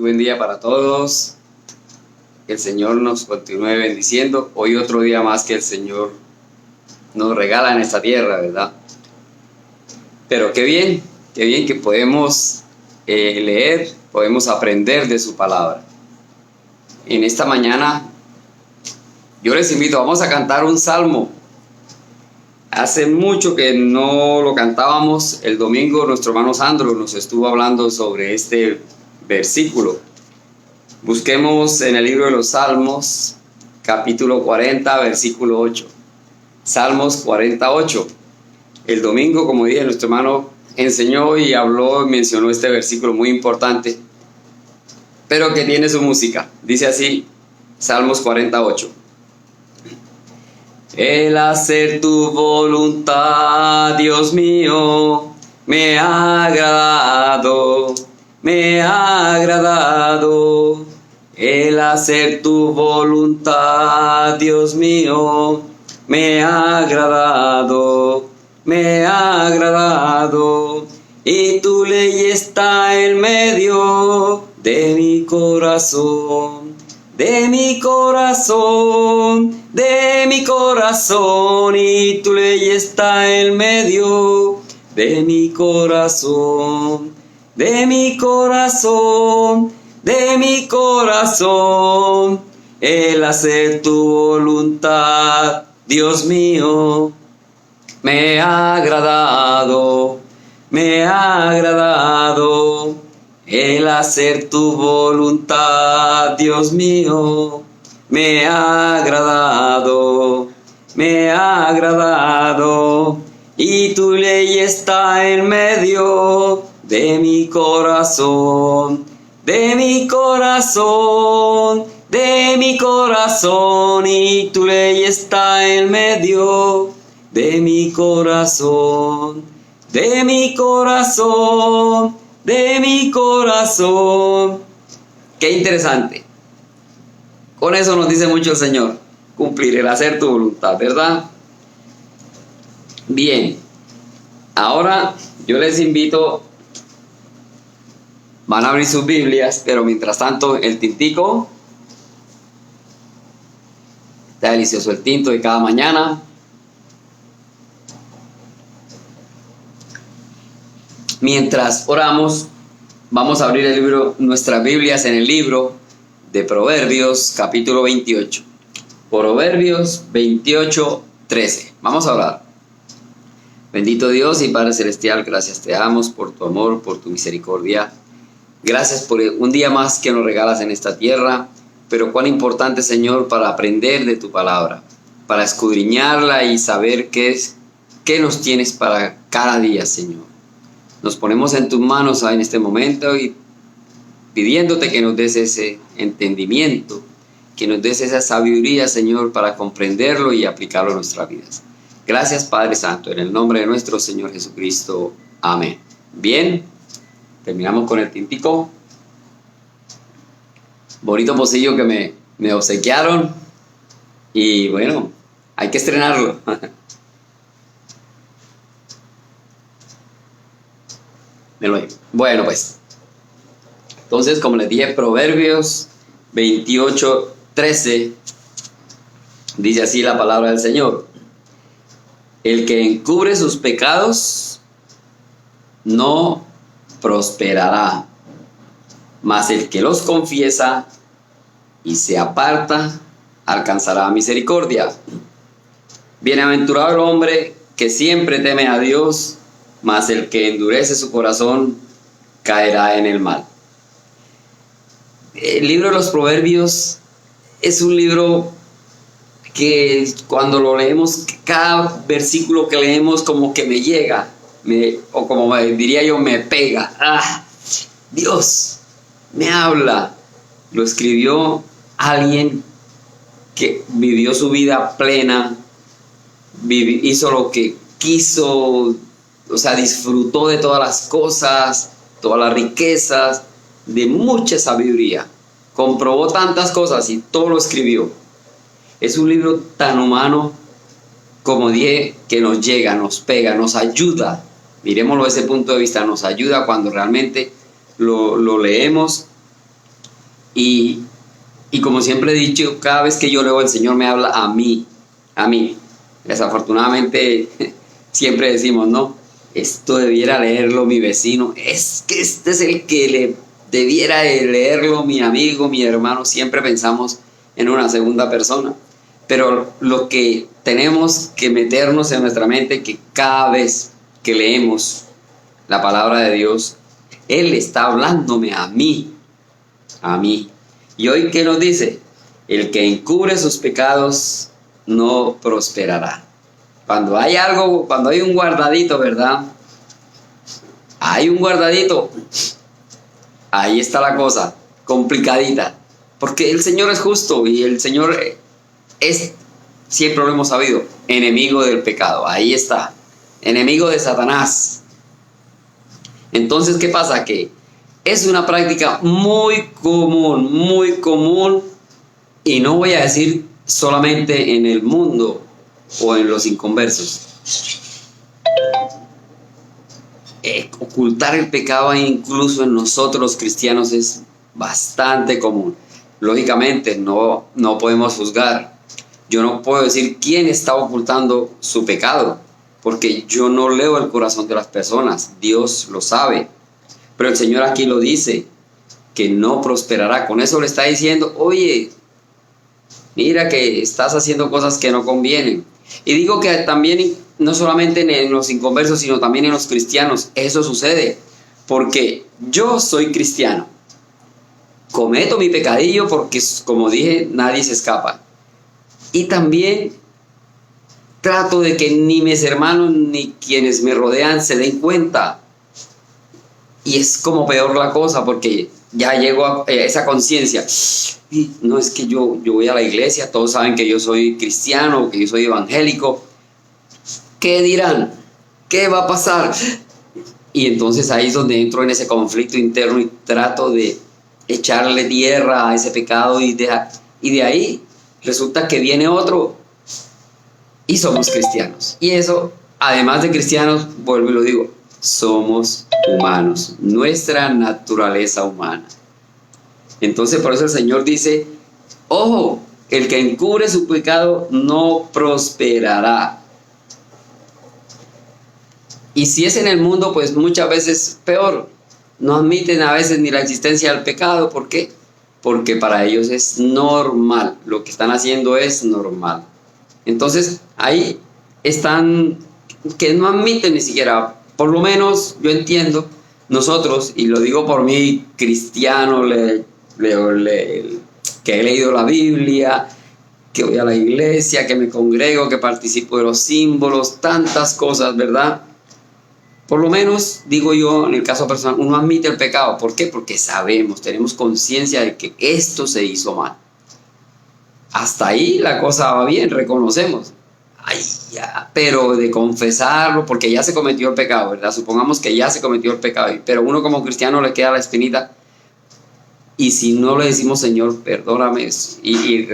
buen día para todos. Que el Señor nos continúe bendiciendo. Hoy otro día más que el Señor nos regala en esta tierra, ¿verdad? Pero qué bien que podemos leer, podemos aprender de su palabra. En esta mañana yo les invito, vamos a cantar un salmo. Hace mucho que no lo cantábamos. El domingo nuestro hermano Sandro nos estuvo hablando sobre este versículo. Busquemos en el libro de los Salmos, capítulo 40, versículo 8. Salmos 48. El domingo, como dije, nuestro hermano enseñó y habló, mencionó este versículo muy importante, pero que tiene su música. Dice así, Salmos 48. El hacer tu voluntad, Dios mío, me ha agradado, me ha agradado. El hacer tu voluntad, Dios mío, me ha agradado, me ha agradado. Y tu ley está en medio de mi corazón. De mi corazón, de mi corazón, y tu ley está en medio de mi corazón, de mi corazón, de mi corazón. El hacer tu voluntad, Dios mío, me ha agradado, me ha agradado. El hacer tu voluntad, Dios mío, me ha agradado, me ha agradado. Y tu ley está en medio de mi corazón, de mi corazón, de mi corazón. Y tu ley está en medio de mi corazón, de mi corazón, de mi corazón. Qué interesante. Con eso nos dice mucho el Señor. Cumplir, el hacer tu voluntad, ¿verdad? Bien. Ahora yo les invito. Van a abrir sus Biblias, pero mientras tanto el tintico. Está delicioso el tinto de cada mañana. Mientras oramos, vamos a abrir nuestras Biblias en el libro de Proverbios, capítulo 28. Proverbios 28, 13. Vamos a orar. Bendito Dios y Padre Celestial, gracias te damos por tu amor, por tu misericordia. Gracias por un día más que nos regalas en esta tierra, pero cuán importante, Señor, para aprender de tu palabra, para escudriñarla y saber qué nos tienes para cada día, Señor. Nos ponemos en tus manos en este momento y pidiéndote que nos des ese entendimiento, que nos des esa sabiduría, Señor, para comprenderlo y aplicarlo a nuestras vidas. Gracias, Padre Santo, en el nombre de nuestro Señor Jesucristo. Amén. Bien, terminamos con el tintico. Bonito pocillo que me obsequiaron. Y bueno, hay que estrenarlo. Bueno, pues, entonces, como les dije, Proverbios 28, 13, dice así la palabra del Señor. El que encubre sus pecados no prosperará, mas el que los confiesa y se aparta alcanzará misericordia. Bienaventurado el hombre que siempre teme a Dios, mas el que endurece su corazón caerá en el mal. El libro de los Proverbios es un libro que cuando lo leemos, cada versículo que leemos como que me llega, o como diría yo, me pega. Dios me habla. Lo escribió alguien que vivió su vida plena, hizo lo que quiso. O sea, disfrutó de todas las cosas, todas las riquezas, de mucha sabiduría. Comprobó tantas cosas y todo lo escribió. Es un libro tan humano, como dije, que nos llega, nos pega, nos ayuda. Miremoslo desde ese punto de vista, nos ayuda cuando realmente lo leemos Y, y como siempre he dicho, cada vez que yo leo, el Señor me habla a mí, a mí. Desafortunadamente, siempre decimos, no, esto debiera leerlo mi vecino, es que este es el que le debiera de leerlo mi amigo, mi hermano. Siempre pensamos en una segunda persona. Pero lo que tenemos que meternos en nuestra mente, que cada vez que leemos la palabra de Dios, Él está hablándome a mí, a mí. Y hoy, ¿qué nos dice? El que encubre sus pecados no prosperará. Cuando hay algo, cuando hay un guardadito, ¿verdad? Hay un guardadito. Ahí está la cosa, complicadita. Porque el Señor es justo y el Señor es, siempre lo hemos sabido, enemigo del pecado. Ahí está, enemigo de Satanás. Entonces, ¿qué pasa? Que es una práctica muy común, y no voy a decir solamente en el mundo o en los inconversos. Ocultar el pecado incluso en nosotros los cristianos es bastante común. Lógicamente no podemos juzgar. Yo no puedo decir quién está ocultando su pecado, porque yo no leo el corazón de las personas. Dios lo sabe. Pero el Señor aquí lo dice, que no prosperará. Con eso le está diciendo, oye, mira que estás haciendo cosas que no convienen. Y digo que también, no solamente en los inconversos, sino también en los cristianos, eso sucede. Porque yo soy cristiano. Cometo mi pecadillo porque, como dije, nadie se escapa. Y también trato de que ni mis hermanos ni quienes me rodean se den cuenta. Y es como peor la cosa, porque ya llego a esa conciencia. No es que yo voy a la iglesia, todos saben que yo soy cristiano, que yo soy evangélico. ¿Qué dirán? ¿Qué va a pasar? Y entonces ahí es donde entro en ese conflicto interno y trato de echarle tierra a ese pecado, y de ahí resulta que viene otro y somos cristianos. Y eso, además de cristianos, vuelvo y lo digo, somos humanos, nuestra naturaleza humana. Entonces por eso el Señor dice, ojo, el que encubre su pecado no prosperará. Y si es en el mundo, pues muchas veces peor. No admiten a veces ni la existencia del pecado. ¿Por qué? Porque para ellos es normal. Lo que están haciendo es normal. Entonces ahí están, que no admiten ni siquiera. Por lo menos yo entiendo, nosotros, y lo digo por mí, cristiano, que he leído la Biblia, que voy a la iglesia, que me congrego, que participo de los símbolos, tantas cosas, ¿verdad? Por lo menos, digo yo, en el caso personal, uno admite el pecado. ¿Por qué? Porque sabemos, tenemos conciencia de que esto se hizo mal. Hasta ahí la cosa va bien, reconocemos. Ay, ya, pero de confesarlo, porque ya se cometió el pecado, ¿verdad? Supongamos que ya se cometió el pecado, pero uno como cristiano le queda la espinita. Y si no le decimos, Señor, perdóname, y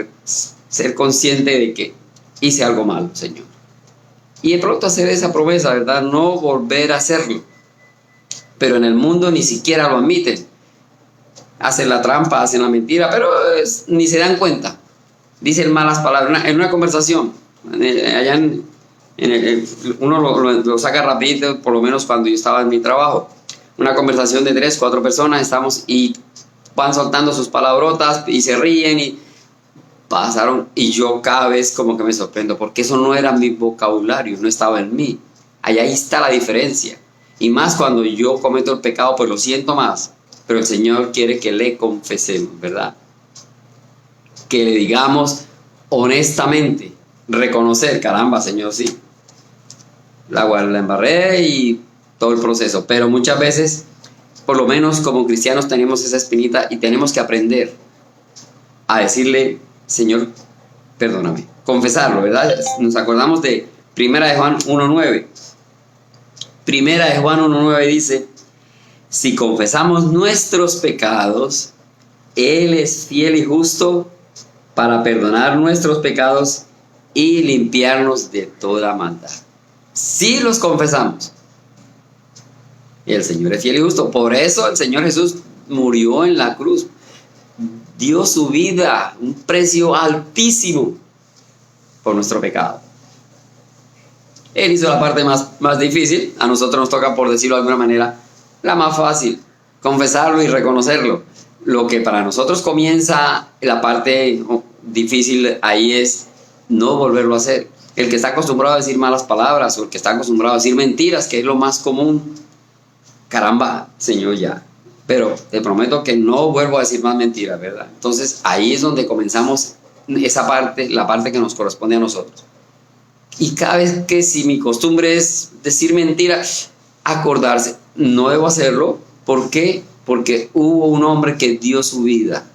ser consciente de que hice algo malo, Señor. Y de pronto hacer esa promesa, ¿verdad? No volver a hacerlo. Pero en el mundo ni siquiera lo admiten. Hacen la trampa, hacen la mentira, pero ni se dan cuenta. Dicen malas palabras. En una conversación, allá uno lo saca rapidito, por lo menos cuando yo estaba en mi trabajo. Una conversación de 3, 4 personas, estamos y van soltando sus palabrotas y se ríen y pasaron, y yo cada vez como que me sorprendo, porque eso no era mi vocabulario, no estaba en mí. Ahí está la diferencia. Y más cuando yo cometo el pecado, pues lo siento más, pero el Señor quiere que le confesemos, ¿verdad? Que le digamos honestamente, reconocer, caramba, Señor, sí, la embarré y todo el proceso. Pero muchas veces, por lo menos como cristianos, tenemos esa espinita y tenemos que aprender a decirle, Señor, perdóname, confesarlo, ¿verdad? Nos acordamos de 1 de Juan 1:9. 1 de Juan 1:9 dice, si confesamos nuestros pecados, Él es fiel y justo para perdonar nuestros pecados y limpiarnos de toda maldad. Si los confesamos, y el Señor es fiel y justo. Por eso el Señor Jesús murió en la cruz. dio su vida, un precio altísimo por nuestro pecado. Él hizo la parte más difícil, a nosotros nos toca, por decirlo de alguna manera, la más fácil, confesarlo y reconocerlo. Lo que para nosotros comienza la parte difícil ahí es no volverlo a hacer. El que está acostumbrado a decir malas palabras o el que está acostumbrado a decir mentiras, que es lo más común, caramba, Señor, ya. Pero te prometo que no vuelvo a decir más mentiras, ¿verdad? Entonces ahí es donde comenzamos esa parte, la parte que nos corresponde a nosotros. Y cada vez que si mi costumbre es decir mentiras, acordarse, no debo hacerlo. ¿Por qué? Porque hubo un hombre que dio su vida.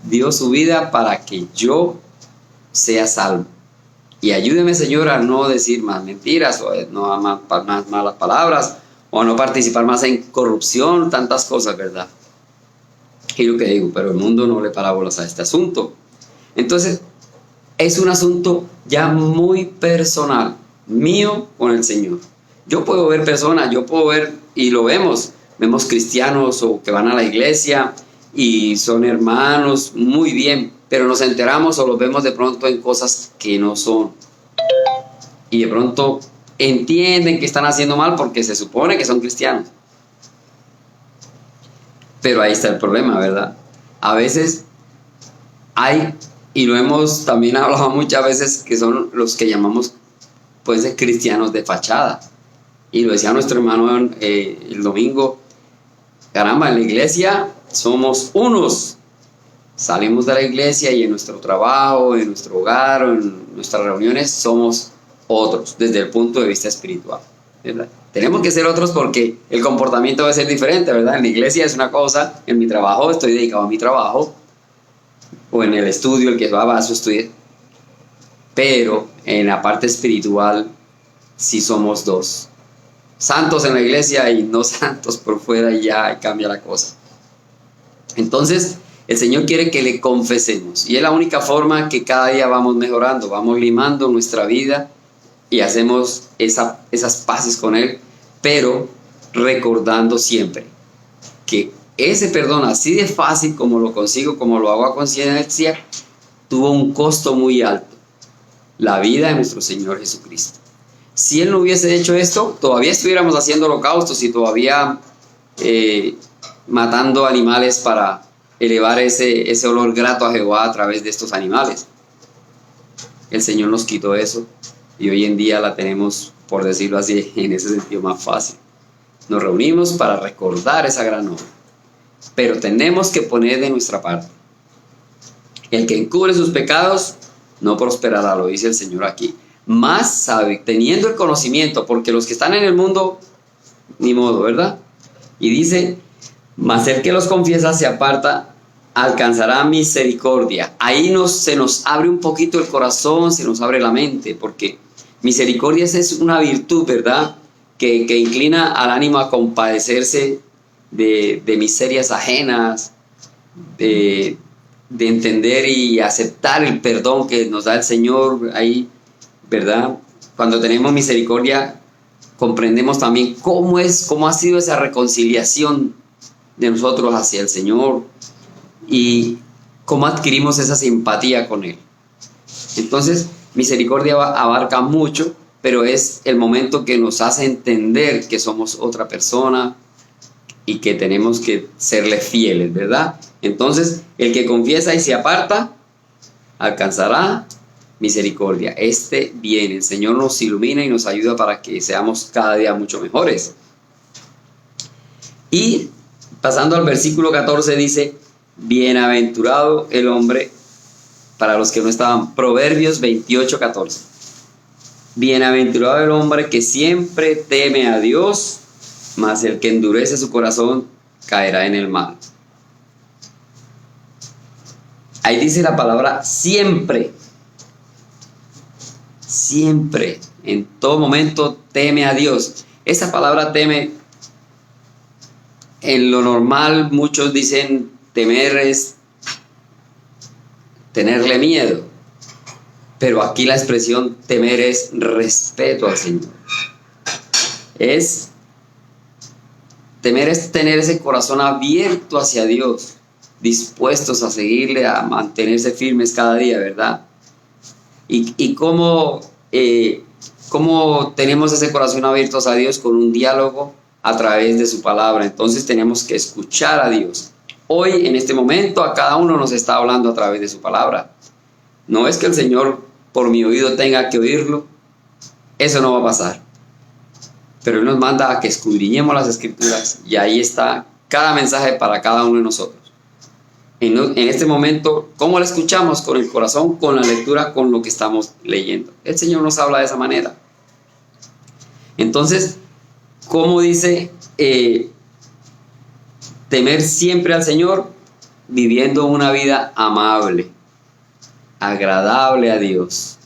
Dio su vida para que yo sea salvo. Y ayúdeme, Señor, a no decir más mentiras, o no a más malas palabras, o a no participar más en corrupción, tantas cosas, ¿verdad? Y lo que digo, pero el mundo no le para bolas a este asunto. Entonces, es un asunto ya muy personal, mío con el Señor. Yo puedo ver personas, yo puedo ver, y lo vemos cristianos o que van a la iglesia y son hermanos, muy bien, pero nos enteramos o los vemos de pronto en cosas que no son. Y de pronto entienden que están haciendo mal porque se supone que son cristianos. Pero ahí está el problema, ¿verdad? A veces hay, y lo hemos también hablado muchas veces, que son los que llamamos pues de cristianos de fachada. Y lo decía nuestro hermano el domingo, caramba, en la iglesia somos unos. Salimos de la iglesia y en nuestro trabajo, en nuestro hogar, o en nuestras reuniones somos otros desde el punto de vista espiritual, ¿verdad? Tenemos que ser otros porque el comportamiento debe ser diferente, ¿verdad? En la iglesia es una cosa, en mi trabajo estoy dedicado a mi trabajo, o en el estudio el que va a su estudio, pero en la parte espiritual sí somos dos. Santos en la iglesia y no santos por fuera, y ya cambia la cosa. Entonces, el Señor quiere que le confesemos, y es la única forma que cada día vamos mejorando, vamos limando nuestra vida y hacemos esas paces con Él, pero recordando siempre que ese perdón, así de fácil como lo consigo, como lo hago a conciencia, tuvo un costo muy alto: la vida de nuestro Señor Jesucristo. Si Él no hubiese hecho esto, todavía estuviéramos haciendo holocaustos y todavía matando animales para elevar ese olor grato a Jehová a través de estos animales. El Señor nos quitó eso y hoy en día la tenemos, por decirlo así, en ese sentido más fácil. Nos reunimos para recordar esa gran obra, pero tenemos que poner de nuestra parte. El que encubre sus pecados no prosperará, lo dice el Señor aquí. Más sabe, teniendo el conocimiento, porque los que están en el mundo, ni modo, ¿verdad? Y dice, mas el que los confiesa se aparta, alcanzará misericordia. Ahí se nos abre un poquito el corazón, se nos abre la mente, porque misericordia es una virtud, ¿verdad? Que inclina al ánimo a compadecerse de miserias ajenas, de entender y aceptar el perdón que nos da el Señor ahí, ¿verdad? Cuando tenemos misericordia, comprendemos también cómo ha sido esa reconciliación de nosotros hacia el Señor y cómo adquirimos esa simpatía con Él. Entonces, misericordia abarca mucho, pero es el momento que nos hace entender que somos otra persona y que tenemos que serle fieles, ¿verdad? Entonces, el que confiesa y se aparta, alcanzará misericordia. Este viene, el Señor nos ilumina y nos ayuda para que seamos cada día mucho mejores. Y pasando al versículo 14 dice, bienaventurado el hombre, para los que no estaban, Proverbios 28:14. Bienaventurado el hombre que siempre teme a Dios, mas el que endurece su corazón caerá en el mal. Ahí dice la palabra siempre. Siempre, en todo momento, teme a Dios. Esa palabra teme, en lo normal muchos dicen temer es tenerle miedo, pero aquí la expresión temer es respeto al Señor. Temer es tener ese corazón abierto hacia Dios, dispuestos a seguirle, a mantenerse firmes cada día, ¿verdad? Y cómo tenemos ese corazón abierto a Dios con un diálogo a través de su palabra. Entonces tenemos que escuchar a Dios. Hoy, en este momento, a cada uno nos está hablando a través de su palabra. No es que el Señor por mi oído tenga que oírlo, eso no va a pasar. Pero Él nos manda a que escudriñemos las Escrituras y ahí está cada mensaje para cada uno de nosotros. En este momento, ¿cómo la escuchamos? Con el corazón, con la lectura, con lo que estamos leyendo. El Señor nos habla de esa manera. Entonces, ¿cómo dice? Temer siempre al Señor, viviendo una vida amable, agradable a Dios.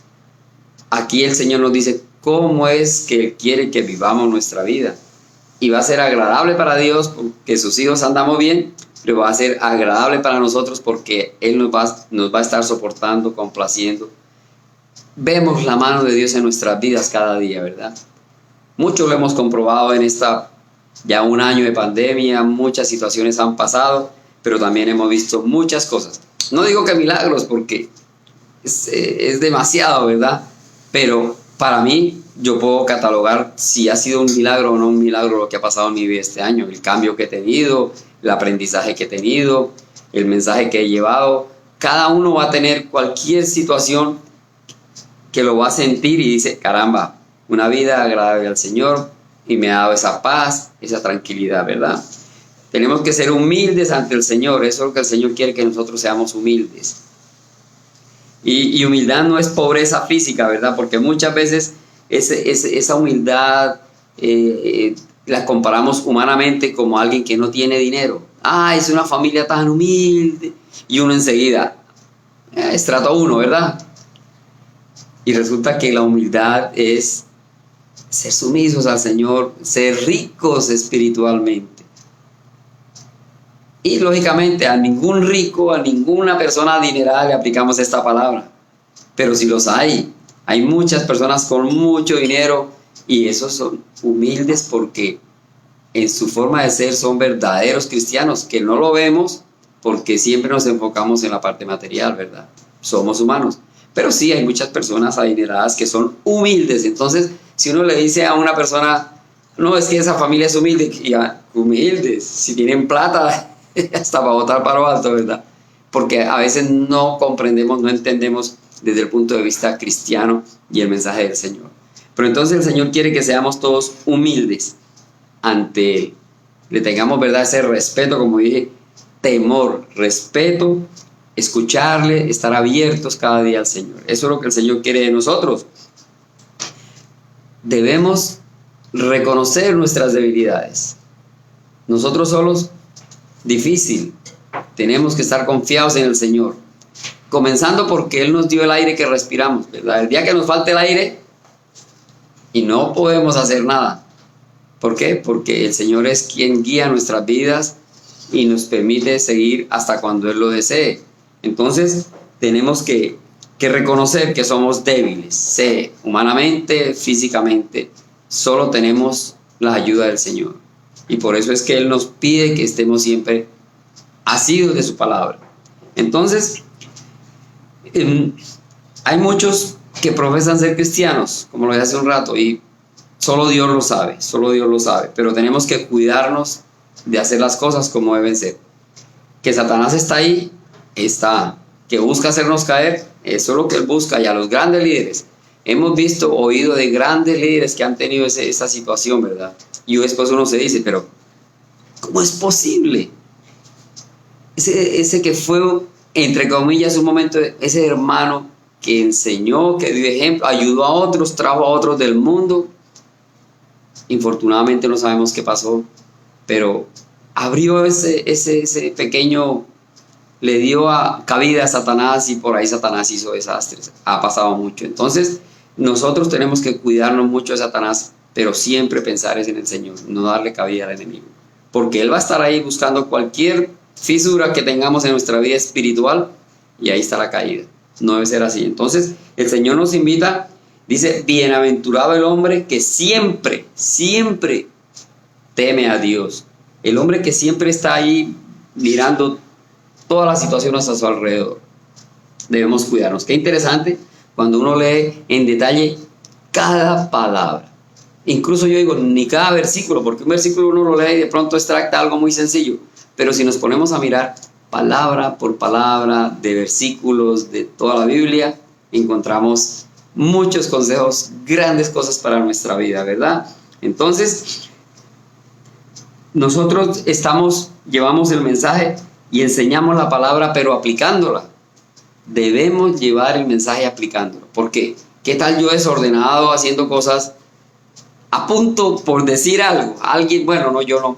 Aquí el Señor nos dice cómo es que Él quiere que vivamos nuestra vida. Y va a ser agradable para Dios porque sus hijos andamos bien, pero va a ser agradable para nosotros porque Él nos va a estar soportando, complaciendo. Vemos la mano de Dios en nuestras vidas cada día, ¿verdad? Mucho lo hemos comprobado en ya un año de pandemia, muchas situaciones han pasado, pero también hemos visto muchas cosas. No digo que milagros porque es demasiado, ¿verdad? Pero para mí, yo puedo catalogar si ha sido un milagro o no un milagro lo que ha pasado en mi vida este año, el cambio que he tenido, el aprendizaje que he tenido, el mensaje que he llevado. Cada uno va a tener cualquier situación que lo va a sentir y dice, caramba, una vida agradable al Señor y me ha dado esa paz, esa tranquilidad, ¿verdad? Tenemos que ser humildes ante el Señor, eso es lo que el Señor quiere, que nosotros seamos humildes. Y humildad no es pobreza física, ¿verdad? Porque muchas veces esa humildad la comparamos humanamente como alguien que no tiene dinero. Es una familia tan humilde. Y uno enseguida, estrato 1, ¿verdad? Y resulta que la humildad es ser sumisos al Señor, ser ricos espiritualmente. Y lógicamente a ningún rico, a ninguna persona adinerada le aplicamos esta palabra. Pero si los hay muchas personas con mucho dinero y esos son humildes porque en su forma de ser son verdaderos cristianos, que no lo vemos porque siempre nos enfocamos en la parte material, ¿verdad? Somos humanos. Pero sí hay muchas personas adineradas que son humildes. Entonces, si uno le dice a una persona, no, es que esa familia es humilde, humildes, si tienen plata, hasta para botar para lo alto, ¿verdad? Porque a veces no comprendemos, no entendemos desde el punto de vista cristiano y el mensaje del Señor. Pero entonces el Señor quiere que seamos todos humildes ante Él. Le tengamos, ¿verdad?, ese respeto, como dije, temor, respeto, escucharle, estar abiertos cada día al Señor. Eso es lo que el Señor quiere de nosotros. Debemos reconocer nuestras debilidades. Nosotros solos, difícil. Tenemos que estar confiados en el Señor. Comenzando porque Él nos dio el aire que respiramos, ¿verdad? El día que nos falte el aire y no podemos hacer nada. ¿Por qué? Porque el Señor es quien guía nuestras vidas y nos permite seguir hasta cuando Él lo desee. Entonces tenemos que reconocer que somos débiles, humanamente, físicamente. Solo tenemos la ayuda del Señor. Y por eso es que Él nos pide que estemos siempre asidos de su palabra. Entonces, hay muchos que profesan ser cristianos, como lo dije hace un rato, y solo Dios lo sabe, pero tenemos que cuidarnos de hacer las cosas como deben ser. Que Satanás está ahí, está. Que busca hacernos caer, eso es lo que él busca. Y a los grandes líderes, hemos oído de grandes líderes que han tenido esa situación, ¿verdad? Y después uno se dice, pero ¿cómo es posible? Ese que fue, entre comillas, un momento, ese hermano que enseñó, que dio ejemplo, ayudó a otros, trajo a otros del mundo. Infortunadamente no sabemos qué pasó, pero abrió ese pequeño, le dio cabida a Satanás y por ahí Satanás hizo desastres. Ha pasado mucho. Entonces, nosotros tenemos que cuidarnos mucho de Satanás, pero siempre pensar es en el Señor, no darle cabida al enemigo. Porque Él va a estar ahí buscando cualquier fisura que tengamos en nuestra vida espiritual y ahí está la caída. No debe ser así. Entonces, el Señor nos invita, dice, bienaventurado el hombre que siempre, siempre teme a Dios. El hombre que siempre está ahí mirando todas las situaciones a su alrededor. Debemos cuidarnos. Qué interesante cuando uno lee en detalle cada palabra. Incluso yo digo, ni cada versículo, porque un versículo uno lo lee y de pronto extracta algo muy sencillo. Pero si nos ponemos a mirar palabra por palabra de versículos de toda la Biblia, encontramos muchos consejos, grandes cosas para nuestra vida, ¿verdad? Entonces, nosotros llevamos el mensaje y enseñamos la palabra, pero aplicándola. Debemos llevar el mensaje aplicándolo. ¿Por qué? ¿Qué tal yo desordenado haciendo cosas a punto por decir algo? Alguien, bueno, no, yo no.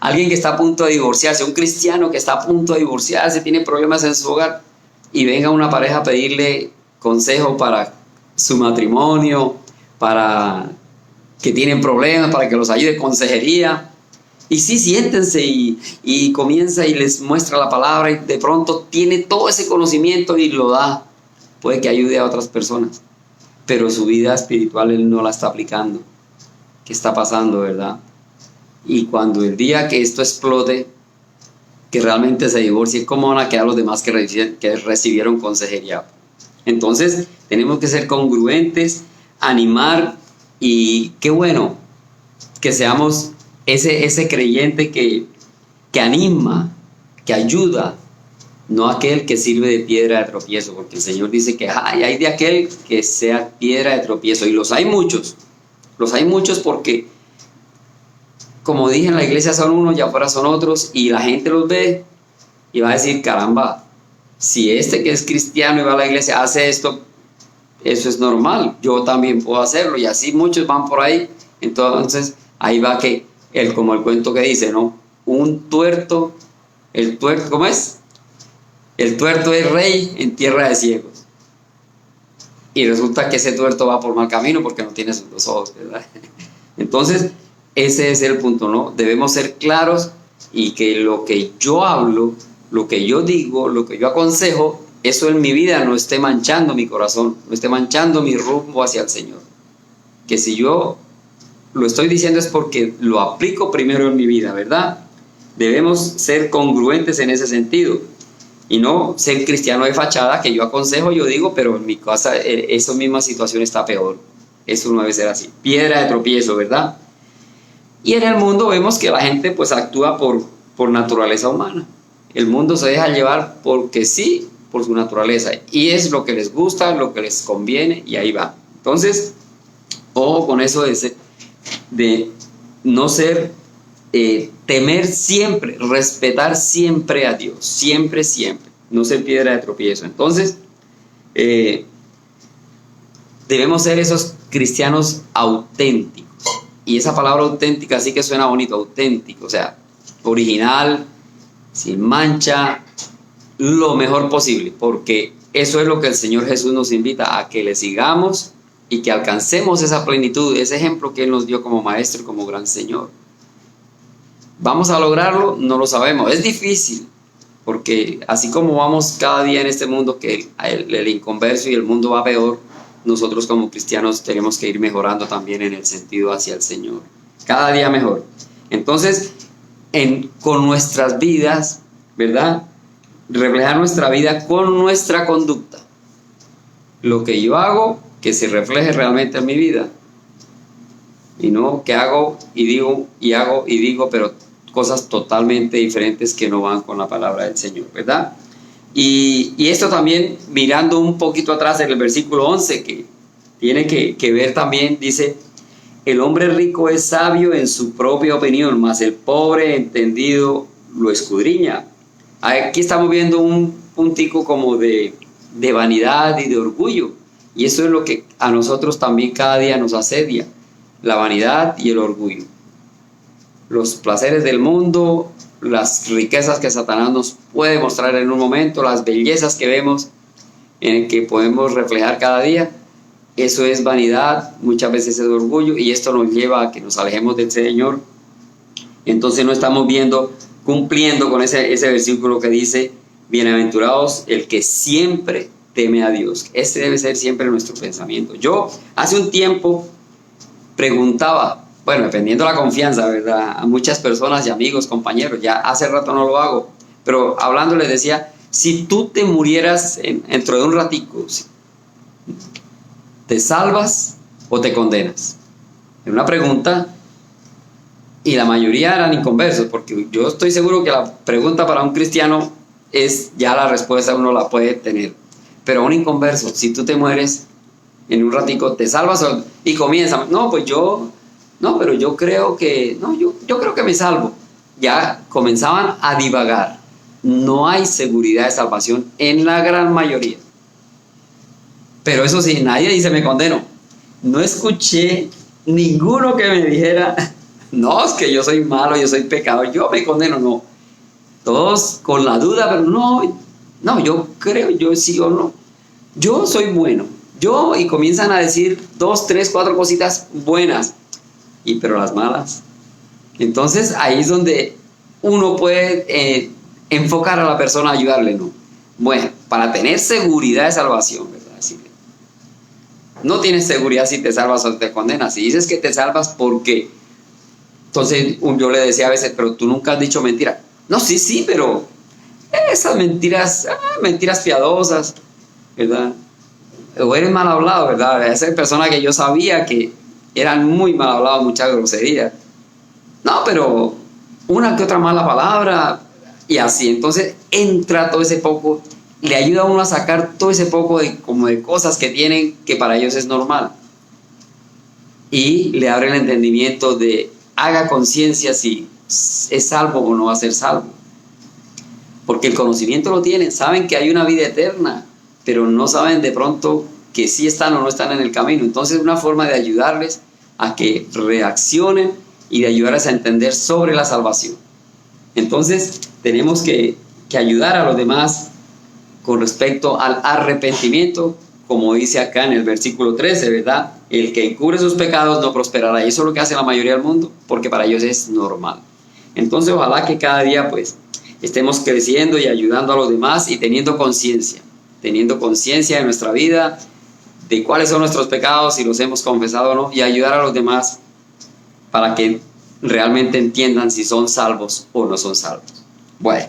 Alguien que está a punto de divorciarse, un cristiano que está a punto de divorciarse, tiene problemas en su hogar y venga una pareja a pedirle consejo para su matrimonio, para que tienen problemas, para que los ayude, consejería. Y sí, siéntense y comienza y les muestra la palabra y de pronto tiene todo ese conocimiento y lo da. Puede que ayude a otras personas, pero su vida espiritual él no la está aplicando. ¿Qué está pasando, verdad? Y cuando el día que esto explote, que realmente se divorcie, ¿cómo van a quedar los demás que recibieron consejería? Entonces, tenemos que ser congruentes, animar y qué bueno que seamos ese creyente que anima, que ayuda, no aquel que sirve de piedra de tropiezo, porque el Señor dice que hay de aquel que sea piedra de tropiezo, y los hay muchos porque, como dije, en la iglesia son unos y afuera son otros, y la gente los ve y va a decir, caramba, si este que es cristiano y va a la iglesia hace esto, eso es normal, yo también puedo hacerlo, y así muchos van por ahí. Entonces ahí va que como el cuento que dice, ¿no? El tuerto, ¿cómo es? El tuerto es rey en tierra de ciegos. Y resulta que ese tuerto va por mal camino porque no tiene sus dos ojos, ¿verdad? Entonces, ese es el punto, ¿no? Debemos ser claros y que lo que yo hablo, lo que yo digo, lo que yo aconsejo, eso en mi vida no esté manchando mi corazón, no esté manchando mi rumbo hacia el Señor. Que si yo lo estoy diciendo es porque lo aplico primero en mi vida, ¿verdad? Debemos ser congruentes en ese sentido y no ser cristiano de fachada que yo aconsejo, yo digo, pero en mi casa esa misma situación está peor. Eso no debe ser así. Piedra de tropiezo, ¿verdad? Y en el mundo vemos que la gente pues actúa por naturaleza humana. El mundo se deja llevar porque sí, por su naturaleza. Y es lo que les gusta, lo que les conviene y ahí va. Entonces, ojo con eso de no ser, temer siempre, respetar siempre a Dios, siempre, no ser piedra de tropiezo. Entonces, debemos ser esos cristianos auténticos, y esa palabra auténtica sí que suena bonito, auténtico, o sea, original, sin mancha, lo mejor posible, porque eso es lo que el Señor Jesús nos invita a que le sigamos y que alcancemos esa plenitud, ese ejemplo que Él nos dio como maestro, como gran Señor. ¿Vamos a lograrlo? No lo sabemos. Es difícil, porque así como vamos cada día en este mundo, que el inconverso y el mundo va peor, nosotros como cristianos tenemos que ir mejorando también en el sentido hacia el Señor. Cada día mejor. Entonces, con nuestras vidas, ¿verdad? Reflejar nuestra vida con nuestra conducta. Lo que yo hago, que se refleje realmente en mi vida. Y no que hago y digo, pero cosas totalmente diferentes que no van con la palabra del Señor, ¿verdad? Y esto también, mirando un poquito atrás en el versículo 11, que tiene que ver también, dice, el hombre rico es sabio en su propia opinión, mas el pobre entendido lo escudriña. Aquí estamos viendo un puntico como de vanidad y de orgullo, y eso es lo que a nosotros también cada día nos asedia, la vanidad y el orgullo. Los placeres del mundo, las riquezas que Satanás nos puede mostrar en un momento, las bellezas que vemos, en que podemos reflejar cada día, eso es vanidad, muchas veces es orgullo, y esto nos lleva a que nos alejemos del Señor. Entonces no estamos cumpliendo con ese versículo que dice, bienaventurados el que siempre teme a Dios. Este debe ser siempre nuestro pensamiento. Yo hace un tiempo preguntaba, bueno, dependiendo de la confianza, ¿verdad?, a muchas personas y amigos, compañeros, ya hace rato no lo hago, Pero hablando les decía, si tú te murieras dentro de un ratico, ¿te salvas o te condenas? Es una pregunta, y la mayoría eran inconversos, porque yo estoy seguro que la pregunta para un cristiano es ya la respuesta, uno la puede tener. Pero un inconverso, si tú te mueres en un ratico, ¿te salvas y comienza? No, pues pero yo creo que, yo creo que me salvo. Ya comenzaban a divagar. No hay seguridad de salvación en la gran mayoría. Pero eso sí, nadie dice me condeno. No escuché ninguno que me dijera, no, es que yo soy malo, yo soy pecador, yo me condeno, no. Todos con la duda, pero no, yo creo, yo sí o no. Yo soy bueno. Y comienzan a decir 2, 3, 4 cositas buenas, pero las malas. Entonces ahí es donde uno puede enfocar a la persona, ayudarle, ¿no? Bueno, para tener seguridad de salvación, ¿verdad? No tienes seguridad si te salvas o te condenas. Si dices que te salvas, ¿por qué? Entonces yo le decía a veces, pero tú nunca has dicho mentira. No, sí, pero esas mentiras piadosas, ¿verdad? O eres mal hablado, ¿verdad? Esa persona que yo sabía que eran muy mal hablados, mucha grosería. No, pero una que otra mala palabra y así. Entonces entra todo ese poco, le ayuda a uno a sacar todo ese poco de cosas que tienen que para ellos es normal. Y le abre el entendimiento de haga conciencia si es salvo o no va a ser salvo. Porque el conocimiento lo tienen, saben que hay una vida eterna, pero no saben de pronto que sí están o no están en el camino. Entonces una forma de ayudarles a que reaccionen y de ayudarles a entender sobre la salvación. Entonces tenemos que ayudar a los demás con respecto al arrepentimiento, como dice acá en el versículo 13, ¿verdad? El que encubre sus pecados no prosperará. Y eso es lo que hace la mayoría del mundo, porque para ellos es normal. Entonces ojalá que cada día pues estemos creciendo y ayudando a los demás y teniendo conciencia de nuestra vida, de cuáles son nuestros pecados, si los hemos confesado o no, y ayudar a los demás para que realmente entiendan si son salvos o no son salvos. Bueno,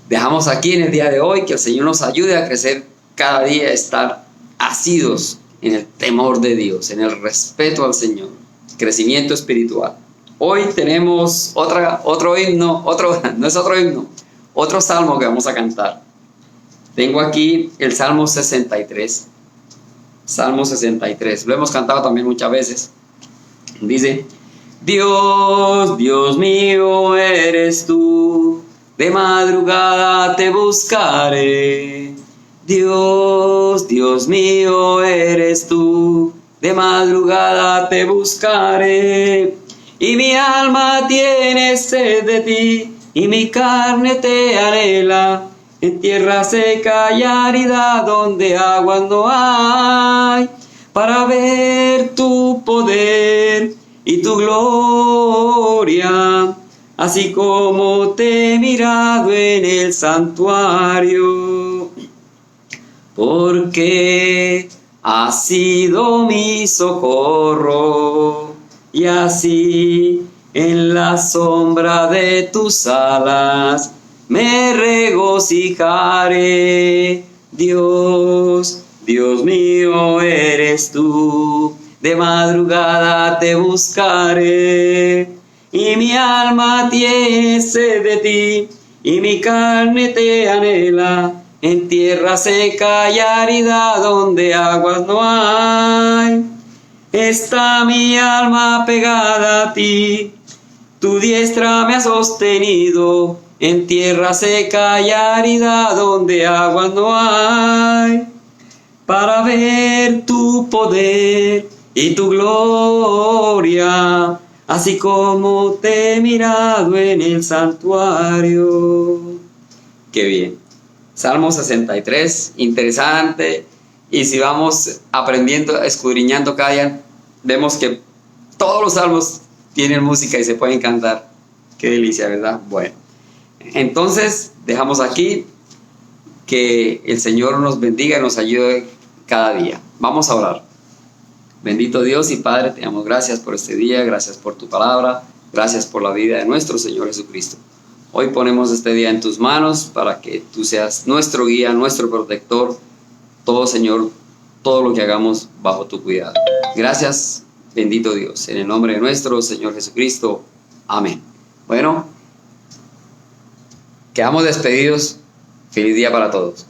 dejamos aquí en el día de hoy, que el Señor nos ayude a crecer cada día, a estar asidos en el temor de Dios, en el respeto al Señor, crecimiento espiritual. Hoy tenemos otro himno, otro salmo que vamos a cantar. Tengo aquí el Salmo 63. Salmo 63. Lo hemos cantado también muchas veces. Dice: Dios, Dios mío eres tú, de madrugada te buscaré. Dios, Dios mío eres tú, de madrugada te buscaré. Y mi alma tiene sed de ti, y mi carne te anhela, en tierra seca y árida donde aguas no hay, para ver tu poder y tu gloria, así como te he mirado en el santuario. Porque has sido mi socorro, y así en la sombra de tus alas me regocijaré. Dios, Dios mío eres tú, de madrugada te buscaré. Y mi alma tiene sed de ti, y mi carne te anhela, en tierra seca y árida donde aguas no hay. Está mi alma pegada a ti, tu diestra me ha sostenido, en tierra seca y árida donde aguas no hay, para ver tu poder y tu gloria, así como te he mirado en el santuario. Qué bien. Salmo 63, interesante. Y si vamos aprendiendo, escudriñando cada día, vemos que todos los salmos tienen música y se pueden cantar. Qué delicia, ¿verdad? Bueno, entonces dejamos aquí. Que el Señor nos bendiga y nos ayude cada día. Vamos a orar. Bendito Dios y Padre, te damos gracias por este día, gracias por tu palabra, gracias por la vida de nuestro Señor Jesucristo. Hoy ponemos este día en tus manos para que tú seas nuestro guía, nuestro protector. Todo, Señor, todo lo que hagamos bajo tu cuidado. Gracias, bendito Dios. En el nombre de nuestro Señor Jesucristo. Amén. Bueno, quedamos despedidos. Feliz día para todos.